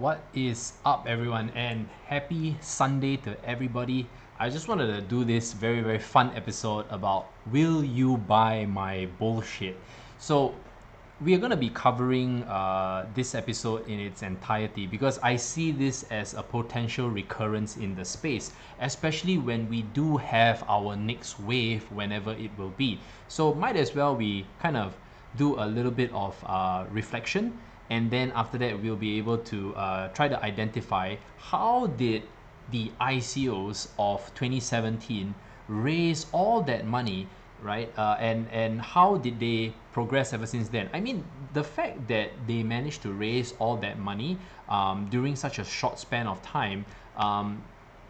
What is up, everyone, and happy Sunday to everybody. I just wanted to do this very fun episode about will you buy my bullshit. So we are going to be covering this episode in its entirety because I see this as a potential recurrence in the space, especially when we do have our next wave whenever it will be. So might as well we kind of do a little bit of reflection, and then after that we'll be able to try to identify how did the ICOs of 2017 raise all that money, right? And how did they progress ever since then? I mean, the fact that they managed to raise all that money during such a short span of time,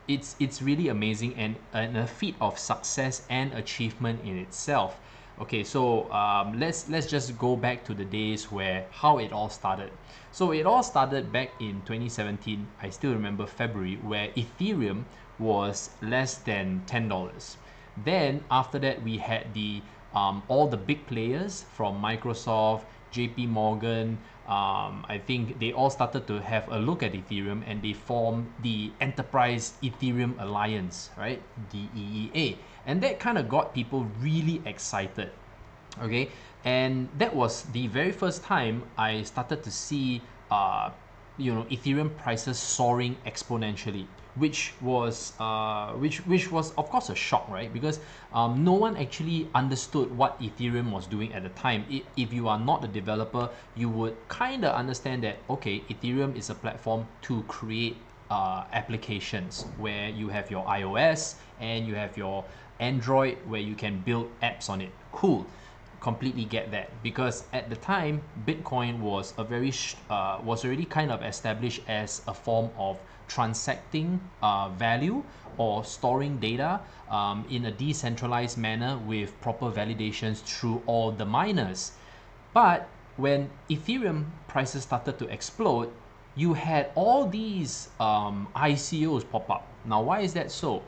it's really amazing and a feat of success and achievement in itself. Okay, so let's just go back to the days where how it all started. So it all started back in 2017. I still remember February, where Ethereum was less than $10. Then after that, we had the all the big players from Microsoft, JP Morgan. I think they all started to have a look at Ethereum, and they formed the Enterprise Ethereum Alliance, right? DEEA. And that kind of got people really excited. Okay, and that was the very first time I started to see Ethereum prices soaring exponentially, which was which was of course a shock, right? Because no one actually understood what Ethereum was doing at the time. If you are not a developer, you would kind of understand that, okay, Ethereum is a platform to create applications where you have your iOS and you have your Android where you can build apps on it. Cool. Completely get that, because at the time Bitcoin was was already kind of established as a form of transacting value or storing data in a decentralized manner with proper validations through all the miners. But when Ethereum prices started to explode, you had all these ICOs pop up. Now, why is that so?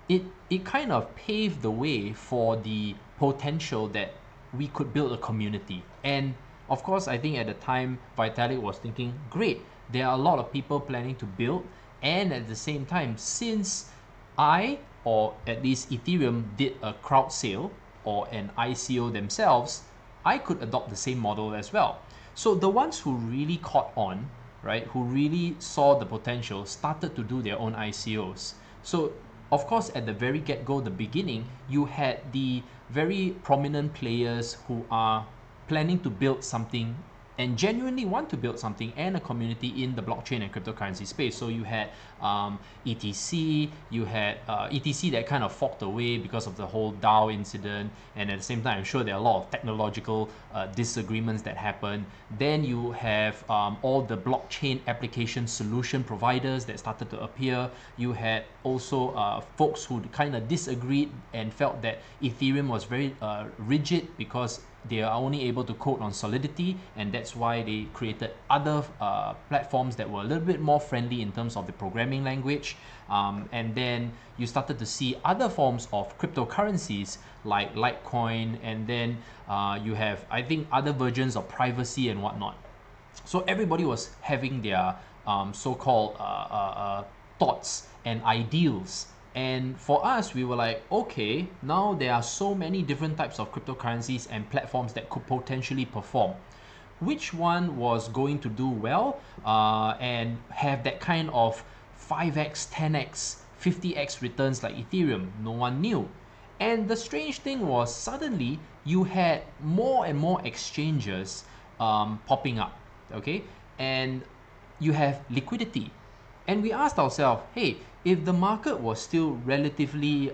It kind of paved the way for the potential that we could build a community. And of course, I think at the time Vitalik was thinking, great, there are a lot of people planning to build, and at the same time, since or at least Ethereum did a crowd sale or an ICO themselves, I could adopt the same model as well. So the ones who really caught on, right, who really saw the potential, started to do their own ICOs. So of course, at the very get-go, the beginning, you had the very prominent players who are planning to build something and genuinely want to build something and a community in the blockchain and cryptocurrency space. So you had ETC, you had ETC that kind of forked away because of the whole DAO incident, and at the same time, I'm sure there are a lot of technological disagreements that happen. Then you have all the blockchain application solution providers that started to appear. You had also folks who kind of disagreed and felt that Ethereum was very rigid because they are only able to code on Solidity, and that's why they created other platforms that were a little bit more friendly in terms of the programming language. And then you started to see other forms of cryptocurrencies like Litecoin, and then you have, I think, other versions of privacy and whatnot. So everybody was having their so-called thoughts and ideals. And for us, we were like, okay, now there are so many different types of cryptocurrencies and platforms that could potentially perform. Which one was going to do well and have that kind of 5x, 10x, 50x returns like Ethereum? No one knew. And the strange thing was, suddenly you had more and more exchanges popping up, okay? And you have liquidity. And we asked ourselves, hey, if the market was still relatively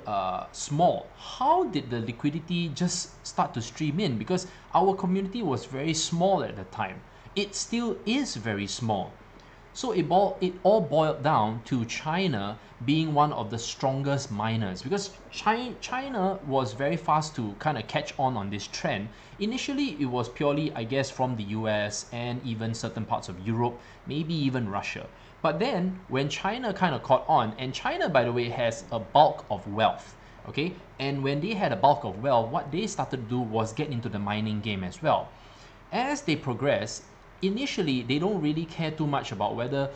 small, how did the liquidity just start to stream in? Because our community was very small at the time. It still is very small. So it all boiled down to China being one of the strongest miners, because China was very fast to kind of catch on this trend. Initially, it was purely, I guess, from the US and even certain parts of Europe, maybe even Russia. But then when China kind of caught on, and China, by the way, has a bulk of wealth, okay? And when they had a bulk of wealth, what they started to do was get into the mining game as well. As they progressed, initially they don't really care too much about whether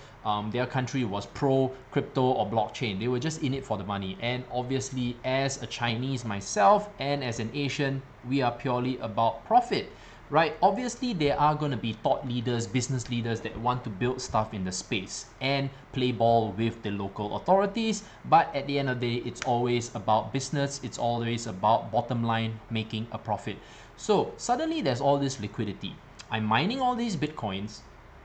their country was pro crypto or blockchain. They were just in it for the money. And obviously, as a Chinese myself and as an Asian, we are purely about profit, right? Obviously, there are going to be thought leaders, business leaders that want to build stuff in the space and play ball with the local authorities. But at the end of the day, it's always about business. It's always about bottom line, making a profit. So suddenly there's all this liquidity. I'm mining all these Bitcoins.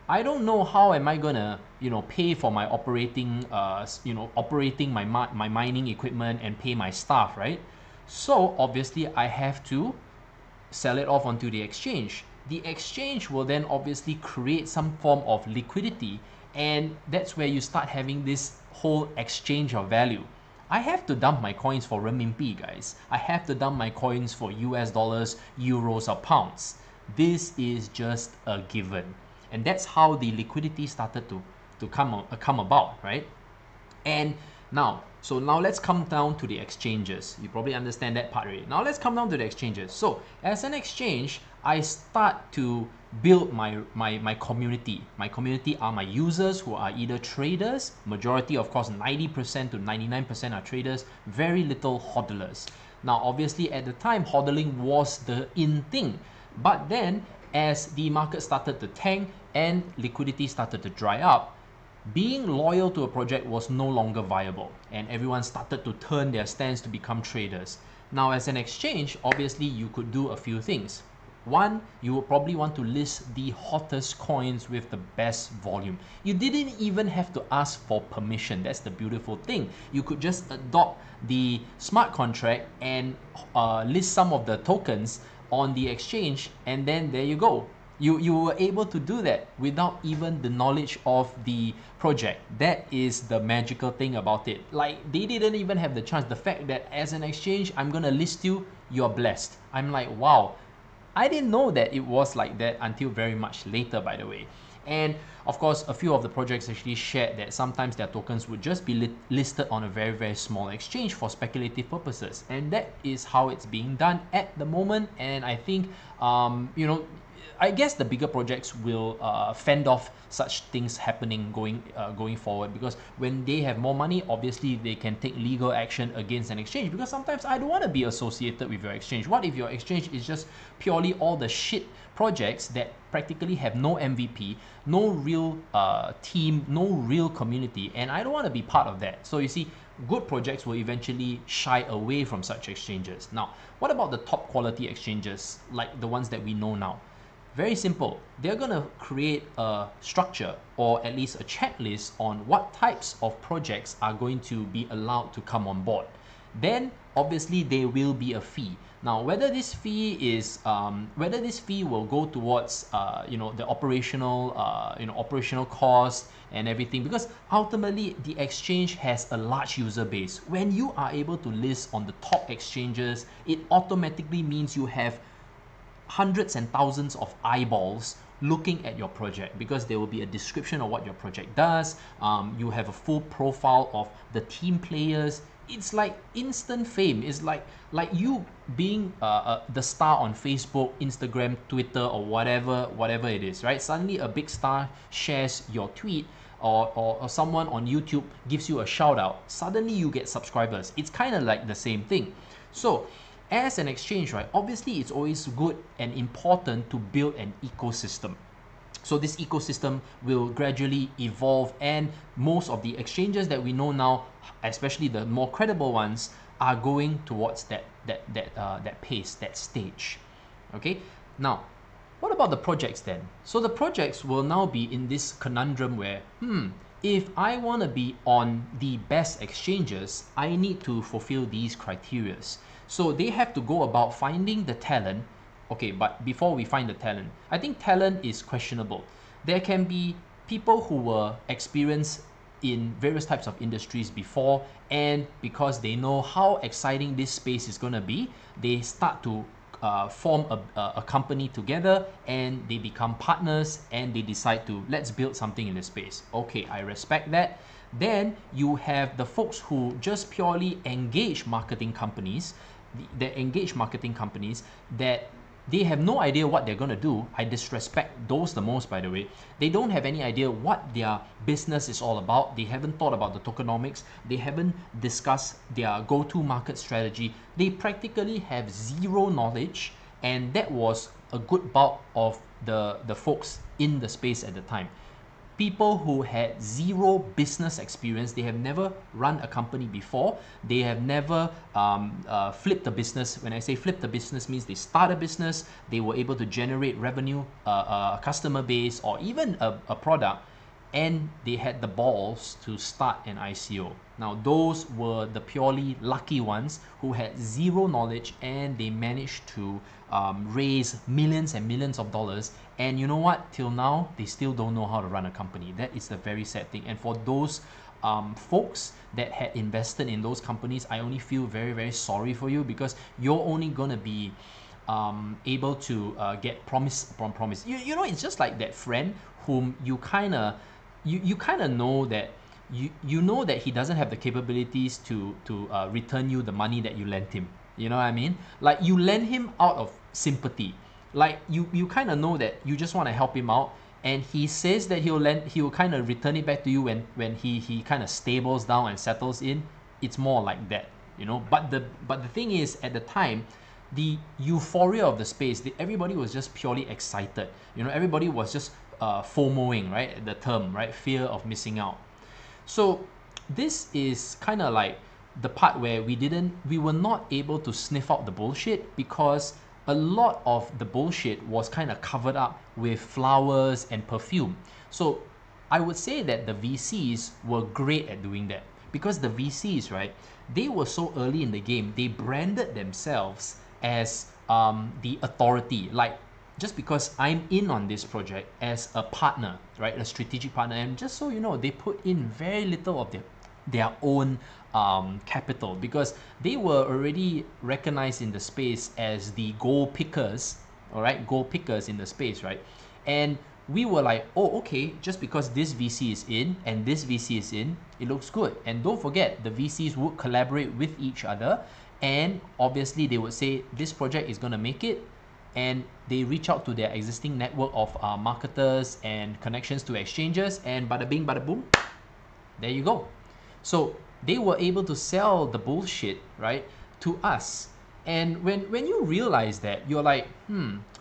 I don't know how am I gonna, pay for my operating, operating my mining equipment and pay my staff, right? So obviously I have to sell it off onto the exchange. The exchange will then obviously create some form of liquidity, and that's where you start having this whole exchange of value. I have to dump my coins for renminbi, guys. I have to dump my coins for US dollars, euros, or pounds. This is just a given. And that's how the liquidity started to come about, right? And now let's come down to the exchanges. You probably understand that part already. Now let's come down to the exchanges. So as an exchange, I start to build my community. My community are my users who are either traders, majority of course 90% to 99% are traders, very little hodlers. Now obviously at the time hodling was the in thing, but then as the market started to tank and liquidity started to dry up, being loyal to a project was no longer viable, and everyone started to turn their stance to become traders. Now, as an exchange, obviously you could do a few things. One, you would probably want to list the hottest coins with the best volume. You didn't even have to ask for permission. That's the beautiful thing. You could just adopt the smart contract and list some of the tokens on the exchange, and then there you go. You were able to do that without even the knowledge of the project. That is the magical thing about it. Like, they didn't even have the chance. The fact that as an exchange, I'm gonna list you, you're blessed. I'm like, wow. I didn't know that it was like that until very much later, by the way. And of course, a few of the projects actually shared that sometimes their tokens would just be listed on a very, very small exchange for speculative purposes. And that is how it's being done at the moment. And I think, I guess the bigger projects will fend off such things happening going forward, because when they have more money, obviously they can take legal action against an exchange, because sometimes I don't want to be associated with your exchange. What if your exchange is just purely all the shit projects that practically have no MVP, no real team, no real community, and I don't want to be part of that. So you see, good projects will eventually shy away from such exchanges. Now, what about the top quality exchanges like the ones that we know now? Very simple. They're going to create a structure, or at least a checklist, on what types of projects are going to be allowed to come on board. Then obviously there will be a fee. Now, whether this fee will go towards the operational cost and everything, because ultimately the exchange has a large user base. When you are able to list on the top exchanges, it automatically means you have hundreds and thousands of eyeballs looking at your project, because there will be a description of what your project does. You have a full profile of the team players. It's like instant fame. It's like you being the star on Facebook, Instagram, Twitter, or whatever it is, right? Suddenly a big star shares your tweet, or someone on YouTube gives you a shout out. Suddenly you get subscribers. It's kind of like the same thing. So as an exchange, right, obviously it's always good and important to build an ecosystem. So this ecosystem will gradually evolve, and most of the exchanges that we know now, especially the more credible ones, are going towards that pace, that stage. Okay, now what about the projects then? So the projects will now be in this conundrum where, if I want to be on the best exchanges, I need to fulfill these criteria. So they have to go about finding the talent. Okay, but before we find the talent, I think talent is questionable. There can be people who were experienced in various types of industries before, and because they know how exciting this space is going to be, they start to form a company together, and they become partners, and they decide to, let's build something in this space. Okay, I respect that. Then you have the folks who just purely engage marketing companies, that They have no idea what they're going to do. I disrespect those the most, by the way. They don't have any idea what their business is all about. They haven't thought about the tokenomics. They haven't discussed their go-to market strategy. They practically have zero knowledge, and that was a good bulk of the folks in the space at the time. People who had zero business experience. They have never run a company before. They have never flipped a business. When I say flip a business, means they start a business, they were able to generate revenue, a customer base, or even a product, and they had the balls to start an ICO. Now, those were the purely lucky ones who had zero knowledge, and they managed to raise millions and millions of dollars. And you know what? Till now, they still don't know how to run a company. That is the very sad thing. And for those folks that had invested in those companies, I only feel very, very sorry for you, because you're only gonna be able to get promise upon promise. You know, it's just like that friend whom you kind of know that you know that he doesn't have the capabilities to return you the money that you lent him. You know what I mean? Like, you lend him out of sympathy. Like, you kind of know that you just want to help him out, and he says that he'll kind of return it back to you when he kind of stables down and settles in. It's more like that, you know. But the thing is, at the time, the euphoria of the space, everybody was just purely excited. You know, everybody was just FOMOing, right? The term, right? Fear of missing out. So this is kind of like the part where we were not able to sniff out the bullshit, because a lot of the bullshit was kind of covered up with flowers and perfume. So I would say that the VCs were great at doing that, because the VCs, right, they were so early in the game, they branded themselves as the authority. Like, just because I'm in on this project as a partner, right, a strategic partner, and just so you know, they put in very little of their own capital, because they were already recognized in the space as the gold pickers, all right, gold pickers in the space, right? And we were like, oh, okay, just because this VC is in and this VC is in, it looks good. And don't forget, the VCs would collaborate with each other, and obviously they would say this project is going to make it, and they reach out to their existing network of marketers and connections to exchanges, and bada bing, bada boom, there you go. So they were able to sell the bullshit, right, to us. And when you realize that, you're like,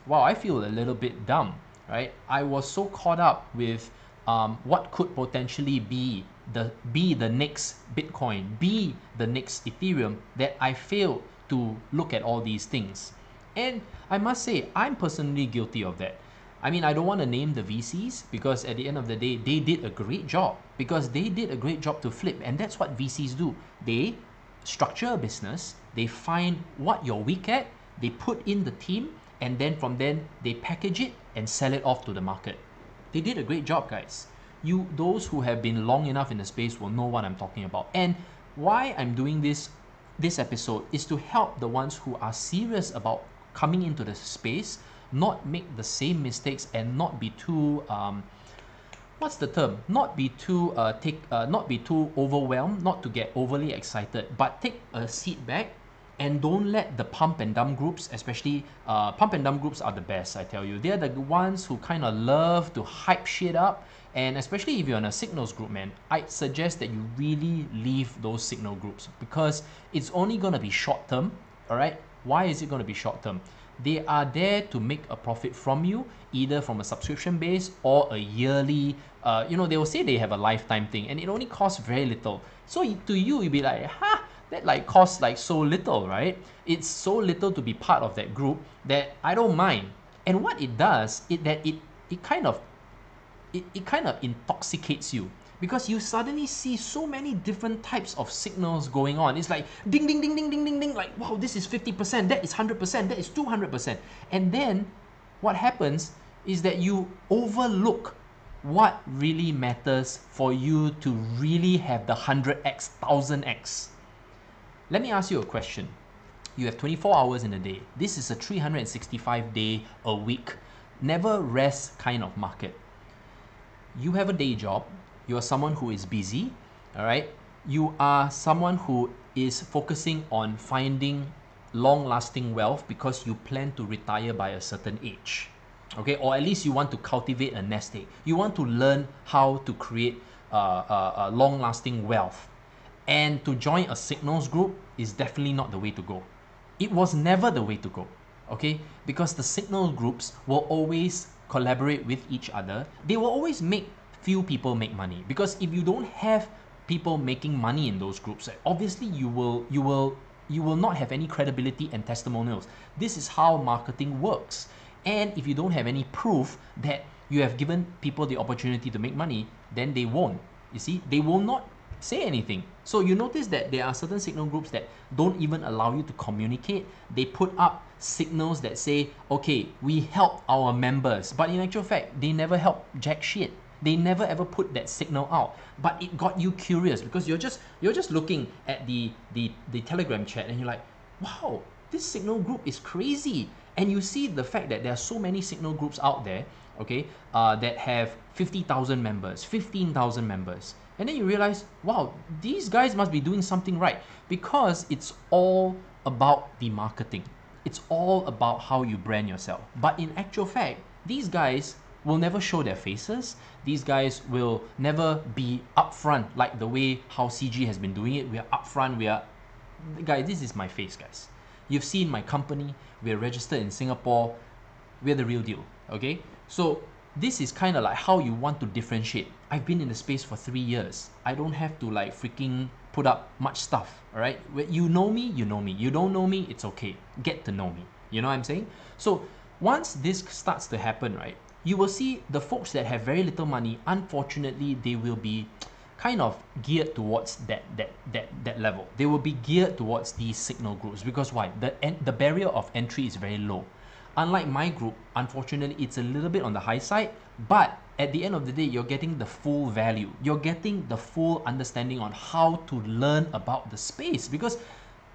wow, I feel a little bit dumb, right? I was so caught up with what could potentially be the next Bitcoin, be the next Ethereum, that I failed to look at all these things. And I must say, I'm personally guilty of that. I mean, I don't want to name the VCs, because at the end of the day, they did a great job, because they did a great job to flip. And that's what VCs do. They structure a business, they find what you're weak at, they put in the team, and then from then they package it and sell it off to the market. They did a great job, guys. Those who have been long enough in the space will know what I'm talking about. And why I'm doing this episode is to help the ones who are serious about coming into the space not make the same mistakes, and not be too what's the term? Not be too overwhelmed, not to get overly excited, but take a seat back and don't let the pump and dump groups, especially pump and dump groups are the best, I tell you. They're the ones who kind of love to hype shit up. And especially if you're in a signals group, man, I suggest that you really leave those signal groups, because it's only going to be short term. All right. Why is it going to be short term? They are there to make a profit from you, either from a subscription base or a yearly, they will say they have a lifetime thing, and it only costs very little. So to you, you'll be like, that like costs like so little, right? It's so little to be part of that group that I don't mind. And what it does, it kind of intoxicates you, because you suddenly see so many different types of signals going on. It's like ding, ding, ding, ding, ding, ding, ding, like, wow, this is 50%, that is 100%, that is 200%. And then what happens is that you overlook what really matters for you to really have the 100x, 1000x. Let me ask you a question. You have 24 hours in a day. This is a 365 day a week, never rest kind of market. You have a day job. You are someone who is busy, all right? You are someone who is focusing on finding long-lasting wealth because you plan to retire by a certain age, okay, or at least you want to cultivate a nest egg. You want to learn how to create long-lasting wealth, and to join a signals group is definitely not the way to go. It was never the way to go, okay, because the signal groups will always collaborate with each other. They will always make few people make money, because if you don't have people making money in those groups, obviously you will not have any credibility and testimonials. This is how marketing works. And if you don't have any proof that you have given people the opportunity to make money, then they won't. You see, they will not say anything. So you notice that there are certain signal groups that don't even allow you to communicate. They put up signals that say, okay, we help our members, but in actual fact, they never help jack shit. They never ever put that signal out, but it got you curious because you're just looking at the Telegram chat and you're like, wow, this signal group is crazy. And you see the fact that there are so many signal groups out there, okay, that have 50,000 members, 15,000 members. And then you realize, wow, these guys must be doing something right, because it's all about the marketing. It's all about how you brand yourself. But in actual fact, these guys will never show their faces. These guys will never be upfront like the way how CG has been doing it. We are upfront. Guys, this is my face, guys. You've seen my company. We're registered in Singapore. We're the real deal, okay? So this is kind of like how you want to differentiate. I've been in the space for 3 years. I don't have to like freaking put up much stuff, all right? You know me, you know me. You don't know me, it's okay. Get to know me. You know what I'm saying? So once this starts to happen, right, you will see the folks that have very little money, unfortunately, they will be kind of geared towards that level. They will be geared towards these signal groups, because why? The barrier of entry is very low. Unlike my group, unfortunately, it's a little bit on the high side, but at the end of the day, you're getting the full value. You're getting the full understanding on how to learn about the space, because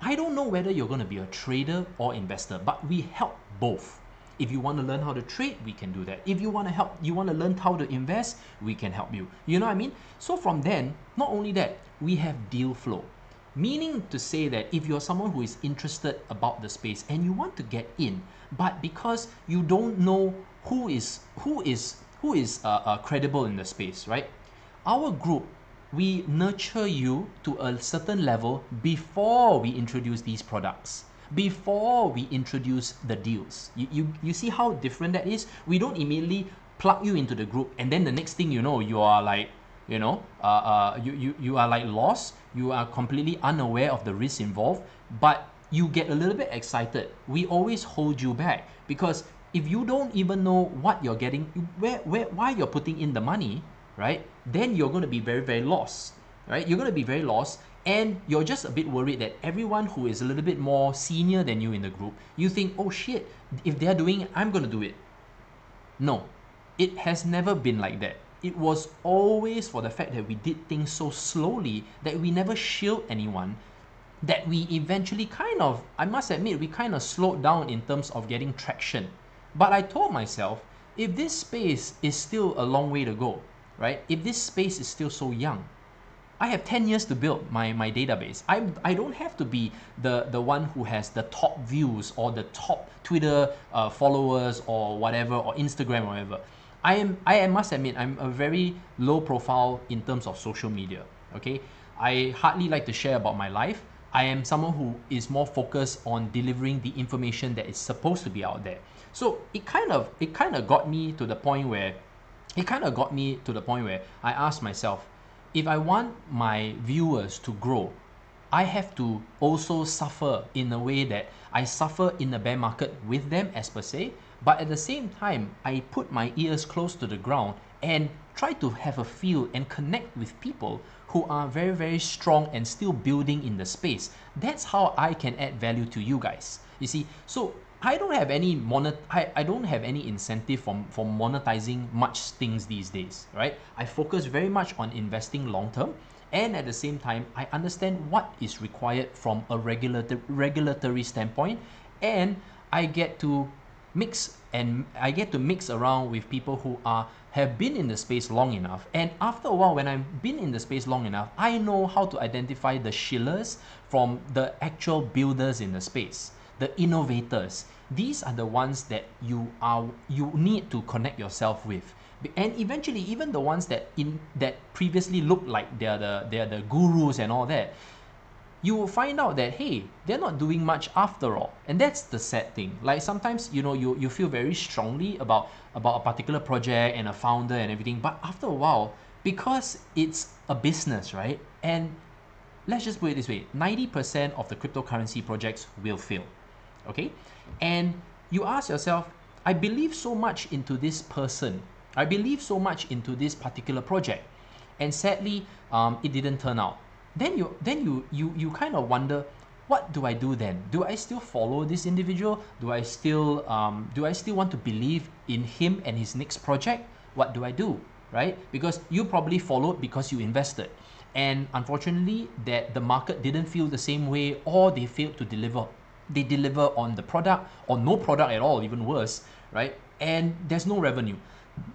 I don't know whether you're going to be a trader or investor, but we help both. If you want to learn how to trade, we can do that. If you want to learn how to invest, we can help you. You know what I mean? So from then, not only that, we have deal flow. Meaning to say that if you're someone who is interested about the space and you want to get in, but because you don't know who is credible in the space, right? Our group, we nurture you to a certain level before we introduce these products, before we introduce the deals. You see how different that is? We don't immediately plug you into the group and then the next thing you know, you are like, you are like lost. You are completely unaware of the risks involved, but you get a little bit excited. We always hold you back, because if you don't even know what you're getting, why you're putting in the money, right? Then you're going to be very, very lost, right? You're going to be very lost, and you're just a bit worried that everyone who is a little bit more senior than you in the group, you think, oh shit, if they're doing it, I'm going to do it. No, it has never been like that. It was always for the fact that we did things so slowly that we never shield anyone, that we eventually I must admit, we kind of slowed down in terms of getting traction. But I told myself, if this space is still a long way to go, right? If this space is still so young, I have 10 years to build my database. I don't have to be the one who has the top views or the top Twitter followers or whatever, or Instagram or whatever. I must admit, I'm a very low profile in terms of social media, okay? I hardly like to share about my life. I am someone who is more focused on delivering the information that is supposed to be out there. So it kind of got me to the point where I asked myself, if I want my viewers to grow, I have to also suffer in a way that I suffer in the bear market with them, as per se, but at the same time, I put my ears close to the ground and try to have a feel and connect with people who are very, very strong and still building in the space. That's how I can add value to you guys. You see, so I don't have any I don't have any incentive for monetizing much things these days, right? I focus very much on investing long term, and at the same time, I understand what is required from a regulatory standpoint, and I get to mix around with people who have been in the space long enough. And after a while, when I've been in the space long enough, I know how to identify the shillers from the actual builders in the space. the innovators. These are the ones that you need to connect yourself with. And eventually, even the ones that previously look like they're the gurus and all that, you will find out that, hey, they're not doing much after all. And that's the sad thing. Like sometimes, you feel very strongly about a particular project and a founder and everything, but after a while, because it's a business, right? And let's just put it this way, 90% of the cryptocurrency projects will fail, okay? And you ask yourself, I believe so much into this person. I believe so much into this particular project. And sadly, it didn't turn out. Then you kind of wonder, what do I do then? Do I still follow this individual? Do I still want to believe in him and his next project? What do I do, right? Because you probably followed because you invested. And unfortunately, that the market didn't feel the same way, or they failed to deliver. They deliver on the product, or no product at all, even worse, right? And there's no revenue.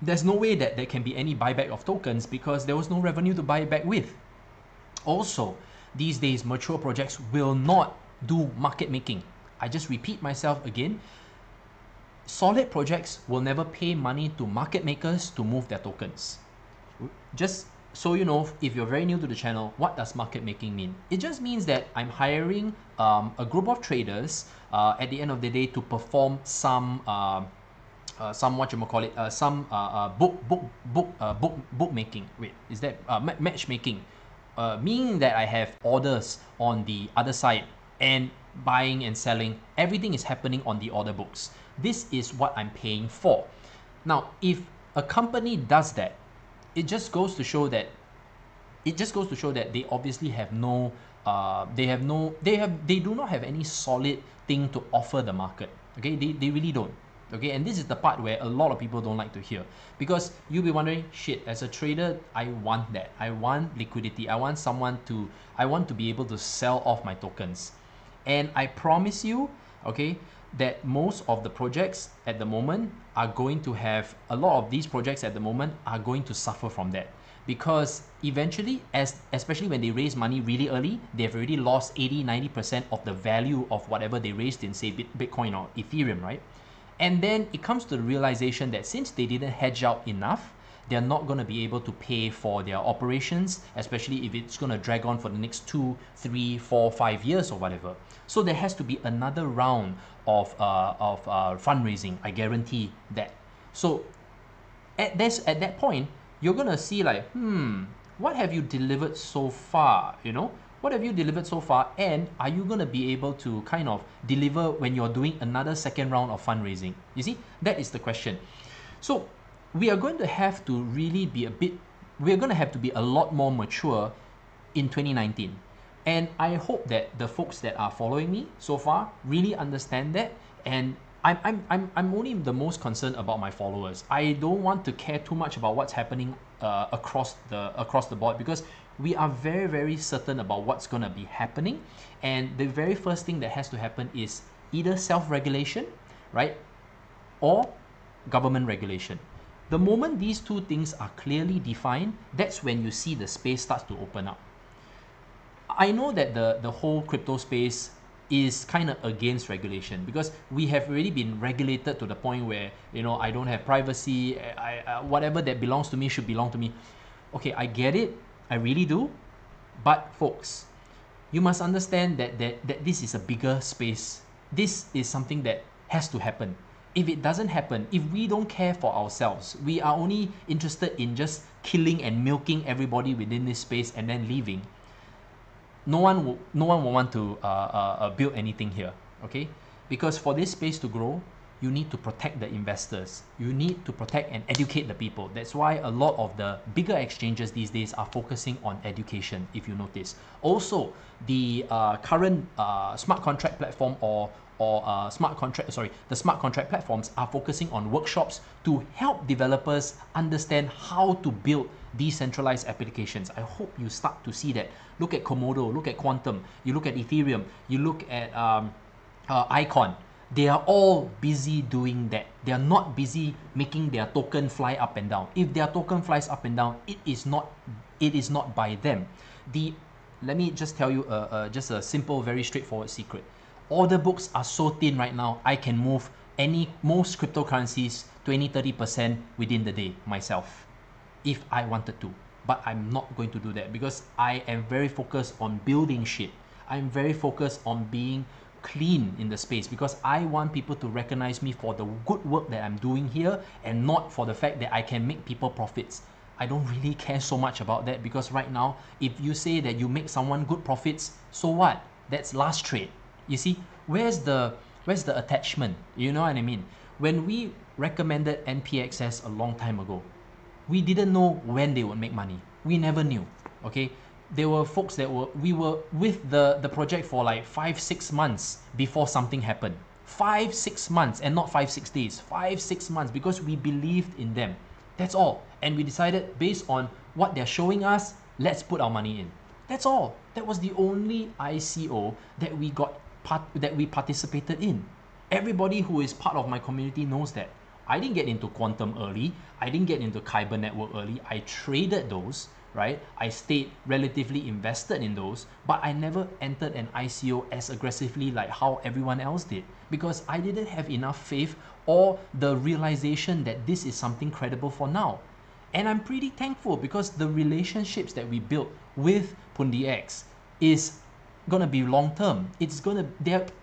There's no way that there can be any buyback of tokens because there was no revenue to buy it back with. Also, these days, mature projects will not do market making. I just repeat myself again. Solid projects will never pay money to market makers to move their tokens. Just so you know, if you're very new to the channel, what does market making mean? It just means that I'm hiring a group of traders at the end of the day to perform some bookmaking. Wait, is that matchmaking? Meaning that I have orders on the other side and buying and selling. Everything is happening on the order books. This is what I'm paying for. Now, if a company does that, it just goes to show that they obviously have no they do not have any solid thing to offer the market. Okay, they really don't. Okay, and this is the part where a lot of people don't like to hear, because you'll be wondering, shit, as a trader, I want that. I want liquidity. I want to be able to sell off my tokens. And I promise you, okay, that most of the projects at the moment are going to have, a lot of these projects at the moment are going to suffer from that. Because eventually, especially when they raise money really early, they've already lost 80-90% of the value of whatever they raised in, say, Bitcoin or Ethereum, right? And then it comes to the realization that since they didn't hedge out enough, they're not going to be able to pay for their operations, especially if it's going to drag on for the next 2, 3, 4, 5 years or whatever. So there has to be another round of fundraising. I guarantee that. So at that point, you're going to see like, what have you delivered so far? What have you delivered so far, and are you going to be able to kind of deliver when you're doing another second round of fundraising? You see, that is the question. So we are going to have to really be a lot more mature in 2019. And I hope that the folks that are following me so far really understand that. And I'm only the most concerned about my followers. I don't want to care too much about what's happening across the board, because we are very, very certain about what's going to be happening. And the very first thing that has to happen is either self-regulation, right, or government regulation. The moment these two things are clearly defined, that's when you see the space starts to open up. I know that the whole crypto space is kind of against regulation, because we have already been regulated to the point where, I don't have privacy. Whatever that belongs to me should belong to me. Okay, I get it. I really do. But folks, you must understand that this is a bigger space. This is something that has to happen. If it doesn't happen, if we don't care for ourselves, we are only interested in just killing and milking everybody within this space and then leaving, no one will want to build anything here, okay? Because for this space to grow, you need to protect the investors. You need to protect and educate the people. That's why a lot of the bigger exchanges these days are focusing on education, if you notice. Also, the current smart contract platform the smart contract platforms are focusing on workshops to help developers understand how to build decentralized applications. I hope you start to see that. Look at Komodo, look at Quantum, you look at Ethereum, you look at Icon. They are all busy doing that. They are not busy making their token fly up and down. If their token flies up and down, it is not by them. Let me just tell you just a simple, very straightforward secret. Order books are so thin right now, I can move most cryptocurrencies 20-30% within the day myself if I wanted to. But I'm not going to do that because I am very focused on building shit. I'm very focused on being clean in the space because I want people to recognize me for the good work that I'm doing here and not for the fact that I can make people profits. I don't really care so much about that because right now, if you say that you make someone good profits, so what? That's last trade. You see, where's the attachment? You know what I mean? When we recommended NPXS a long time ago, we didn't know when they would make money. We never knew. Okay, there were folks that we were with the project for like 5-6 months before something happened. 5-6 months and not 5-6 days. 5-6 months because we believed in them. That's all. And we decided based on what they're showing us, let's put our money in. That's all. That was the only ICO that we participated in. Everybody who is part of my community knows that. I didn't get into quantum early. I didn't get into Kyber network early. I traded those, right? I stayed relatively invested in those, but I never entered an ICO as aggressively like how everyone else did because I didn't have enough faith or the realization that this is something credible for now. And I'm pretty thankful because the relationships that we built with Pundi X is gonna be long term. It's gonna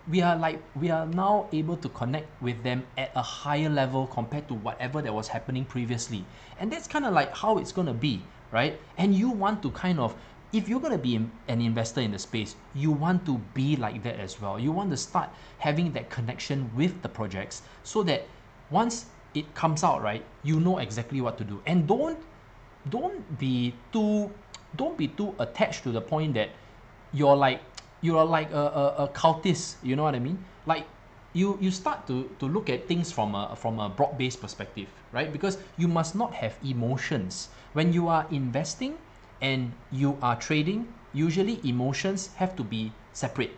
we are now able to connect with them at a higher level compared to whatever that was happening previously. And that's kind of like how it's gonna be, right? And you want to kind of, if you're gonna be an investor in the space, you want to be like that as well. You want to start having that connection with the projects so that once it comes out, right, you know exactly what to do. And don't be too attached to the point that you're like a cultist, you know what I mean? Like you start to look at things from a broad-based perspective, right? Because you must not have emotions. When you are investing and you are trading, usually emotions have to be separate.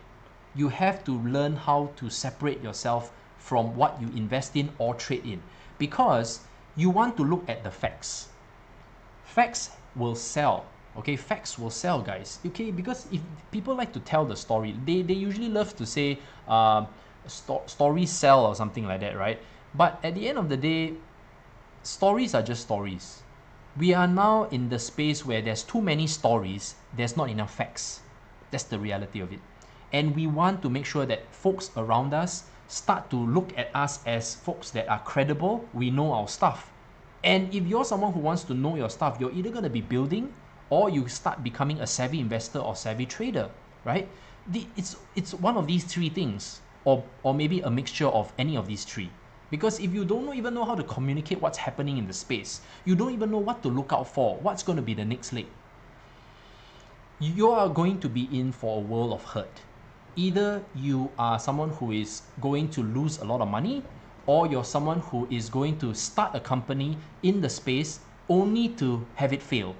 You have to learn how to separate yourself from what you invest in or trade in because you want to look at the facts. Facts will sell. Okay, facts will sell, guys. Okay, because if people like to tell the story, they usually love to say stories sell or something like that, right? But at the end of the day, stories are just stories. We are now in the space where there's too many stories, there's not enough facts. That's the reality of it. And we want to make sure that folks around us start to look at us as folks that are credible, we know our stuff. And if you're someone who wants to know your stuff, you're either going to be building or you start becoming a savvy investor or savvy trader, right? It's one of these three things, or maybe a mixture of any of these three. Because if you don't even know how to communicate what's happening in the space, you don't even know what to look out for, what's going to be the next leg, you are going to be in for a world of hurt. Either you are someone who is going to lose a lot of money, or you're someone who is going to start a company in the space only to have it fail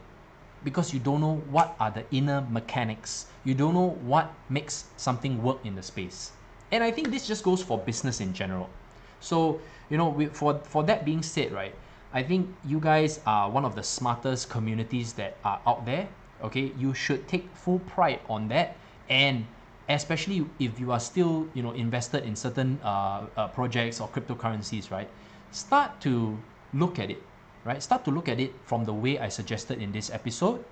because you don't know what are the inner mechanics. You don't know what makes something work in the space. And I think this just goes for business in general. So, you know, for that being said, right, I think you guys are one of the smartest communities that are out there. Okay, you should take full pride on that, and especially if you are still, you know, invested in certain projects or cryptocurrencies, right? Start to look at it, right? Start to look at it from the way I suggested in this episode,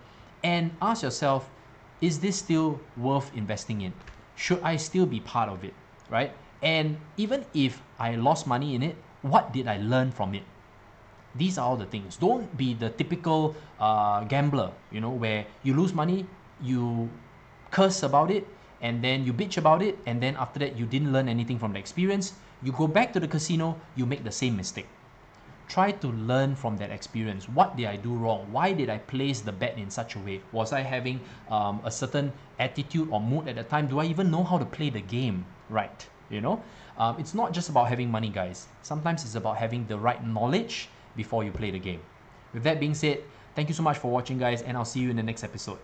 and ask yourself, is this still worth investing in? Should I still be part of it, right? And even if I lost money in it, what did I learn from it? These are all the things. Don't be the typical gambler, you know, where you lose money, you curse about it, and then you bitch about it, and then after that you didn't learn anything from the experience. You go back to the casino, you make the same mistake. Try to learn from that experience. What did I do wrong? Why did I place the bet in such a way? Was I having a certain attitude or mood at the time? Do I even know how to play the game right? You know, it's not just about having money, guys. Sometimes it's about having the right knowledge before you play the game. With that being said, thank you so much for watching, guys, and I'll see you in the next episode.